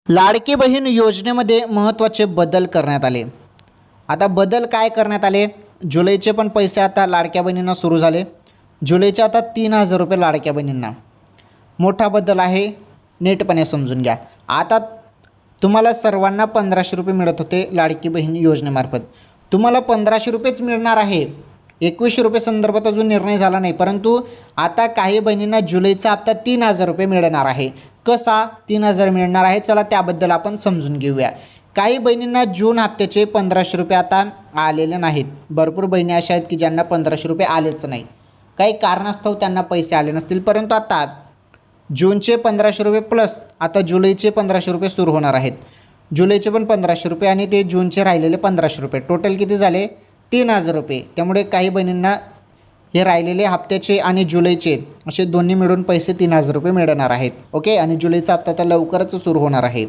लाडकी बहीण योजनेमध्ये महत्त्वाचे बदल करण्यात आले. आता बदल काय करण्यात आले? जुलैचे पण पैसे आता लाडक्या बहिणींना सुरू झाले. जुलैचे आता 3,000 रुपये लाडक्या बहिणींना. मोठा बदल आहे, नीटपणे समजून घ्या. आता तुम्हाला सर्वांना 1,500 रुपये मिळत होते लाडकी बहीण योजनेमार्फत. तुम्हाला 1,500 रुपयेच मिळणार आहे. 2100 रुपये संदर्भात अजून निर्णय झाला नाही, परंतु आता काही बहिणींना जुलैचा हप्ता 3,000 रुपये मिळणार आहे. कसा 3,000 मिळणार आहे? चला त्याबद्दल आपण समजून घेऊया. काही बहिणींना जून हप्त्याचे 1,500 रुपये आता आलेले नाहीत. भरपूर बहिणी अशा आहेत की ज्यांना 1,500 रुपये आलेच नाही. काही कारणास्तव त्यांना पैसे आले नसतील, परंतु आता जूनचे 1,500 रुपये प्लस आता जुलैचे 1,500 रुपये सुरू होणार आहेत. जुलैचे पण 1,500 रुपये आणि ते जूनचे राहिलेले 1,500 रुपये, टोटल किती झाले? 3,000 रुपये. त्यामुळे काही बहिणींना हे राहिलेले हप्त्याचे आणि जुलैचे असे दोन्ही मिळून पैसे 3,000 रुपये मिळणार आहेत. ओके, आणि जुलैचा हप्ता तर लवकरच सुरू होणार आहे.